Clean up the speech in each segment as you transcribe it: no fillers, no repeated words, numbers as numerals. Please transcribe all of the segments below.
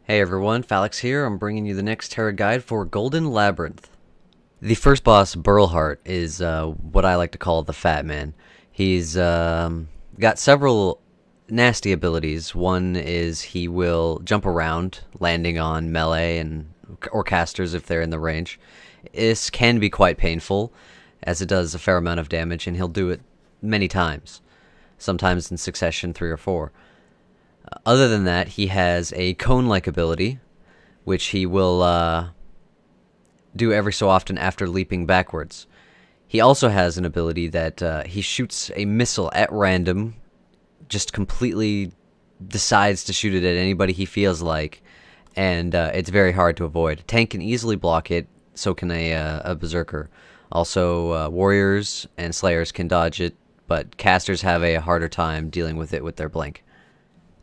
Hey everyone, Falix here. I'm bringing you the next TERA guide for Golden Labyrinth. The first boss, Burl Heart, is what I like to call the Fat Man. He's got several nasty abilities. One is he will jump around, landing on melee or casters if they're in the range. This can be quite painful, as it does a fair amount of damage, and he'll do it many times, sometimes in succession 3 or 4. Other than that, he has a cone-like ability, which he will do every so often after leaping backwards. He also has an ability that he shoots a missile at random, just completely decides to shoot it at anybody he feels like, and it's very hard to avoid. A tank can easily block it, so can a berserker. Also, warriors and slayers can dodge it, but casters have a harder time dealing with it with their blink.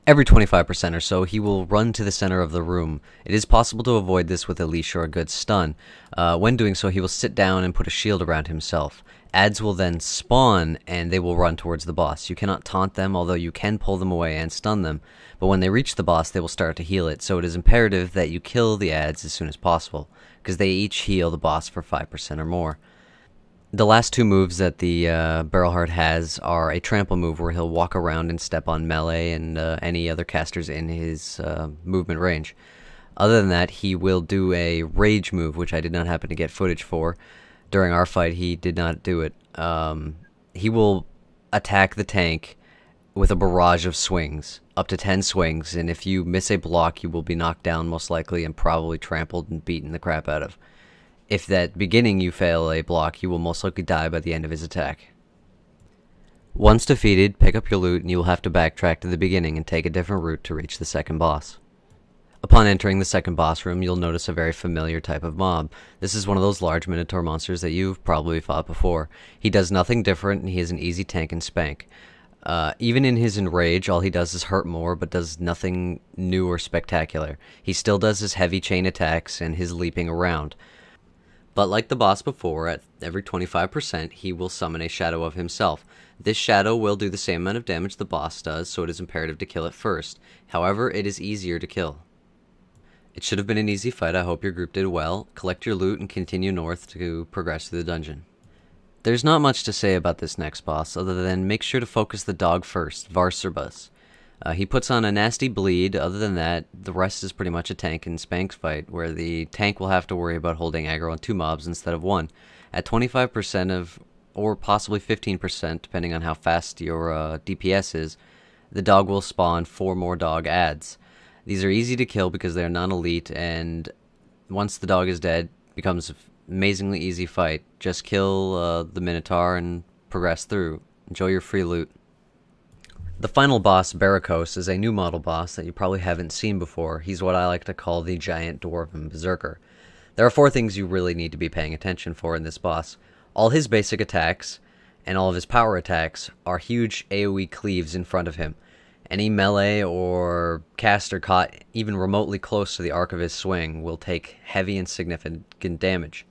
Every 25% or so, he will run to the center of the room. It is possible to avoid this with a leash or a good stun. When doing so, he will sit down and put a shield around himself. Adds will then spawn, and they will run towards the boss. You cannot taunt them, although you can pull them away and stun them. But when they reach the boss, they will start to heal it, so it is imperative that you kill the adds as soon as possible, because they each heal the boss for 5% or more. The last 2 moves that the Berylheart has are a trample move where he'll walk around and step on melee and any other casters in his movement range. Other than that, he will do a rage move, which I did not happen to get footage for. During our fight, he did not do it. He will attack the tank with a barrage of swings, up to 10 swings, and if you miss a block, you will be knocked down most likely and probably trampled and beaten the crap out of. If that beginning you fail a block, you will most likely die by the end of his attack. Once defeated, pick up your loot and you will have to backtrack to the beginning and take a different route to reach the second boss. Upon entering the second boss room, you'll notice a very familiar type of mob. This is one of those large Minotaur monsters that you've probably fought before. He does nothing different and he is an easy tank and spank. Even in his enrage, all he does is hurt more, but does nothing new or spectacular. He still does his heavy chain attacks and his leaping around. But like the boss before, at every 25%, he will summon a shadow of himself. This shadow will do the same amount of damage the boss does, so it is imperative to kill it first. However, it is easier to kill. It should have been an easy fight. I hope your group did well. Collect your loot and continue north to progress through the dungeon. There's not much to say about this next boss, other than make sure to focus the dog first, Varcerbus. He puts on a nasty bleed. Other than that, the rest is pretty much a tank and spanks fight, where the tank will have to worry about holding aggro on 2 mobs instead of 1. At 25% of, or possibly 15%, depending on how fast your DPS is, the dog will spawn 4 more dog adds. These are easy to kill because they are non-elite, and once the dog is dead, it becomes an amazingly easy fight. Just kill the Minotaur and progress through. Enjoy your free loot. The final boss, Baracos, is a new model boss that you probably haven't seen before. He's what I like to call the giant dwarven berserker. There are 4 things you really need to be paying attention for in this boss. All his basic attacks and all of his power attacks are huge AoE cleaves in front of him. Any melee or caster caught even remotely close to the arc of his swing will take heavy and significant damage.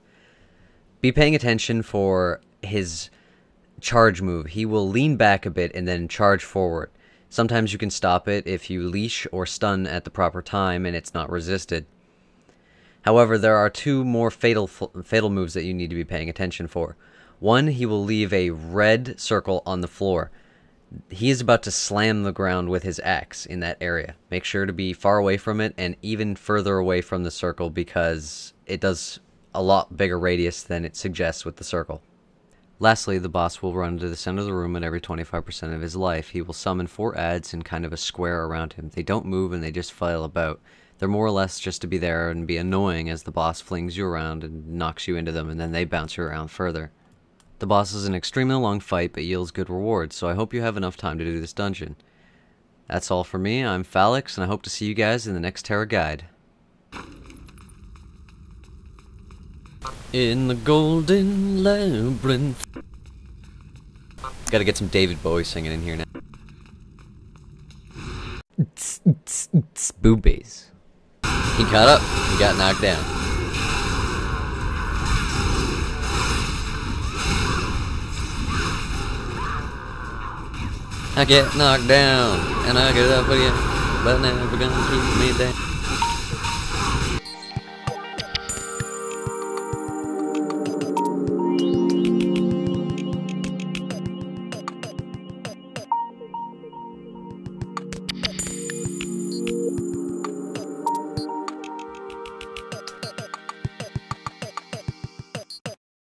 Be paying attention for his charge move. He will lean back a bit and then charge forward. Sometimes you can stop it if you leash or stun at the proper time and it's not resisted. However, there are 2 more fatal moves that you need to be paying attention for. One, he will leave a red circle on the floor. He is about to slam the ground with his axe in that area. Make sure to be far away from it and even further away from the circle, because it does a lot bigger radius than it suggests with the circle. Lastly, the boss will run to the center of the room at every 25% of his life. He will summon 4 adds in kind of a square around him. They don't move and they just flail about. They're more or less just to be there and be annoying as the boss flings you around and knocks you into them, and then they bounce you around further. The boss is an extremely long fight but yields good rewards, so I hope you have enough time to do this dungeon. That's all for me. I'm Falix, and I hope to see you guys in the next TERA guide. In the Golden Labyrinth. Gotta get some David Bowie singing in here now. Boobies. He caught up. He got knocked down. I get knocked down, and I get up again, but never gonna keep me down.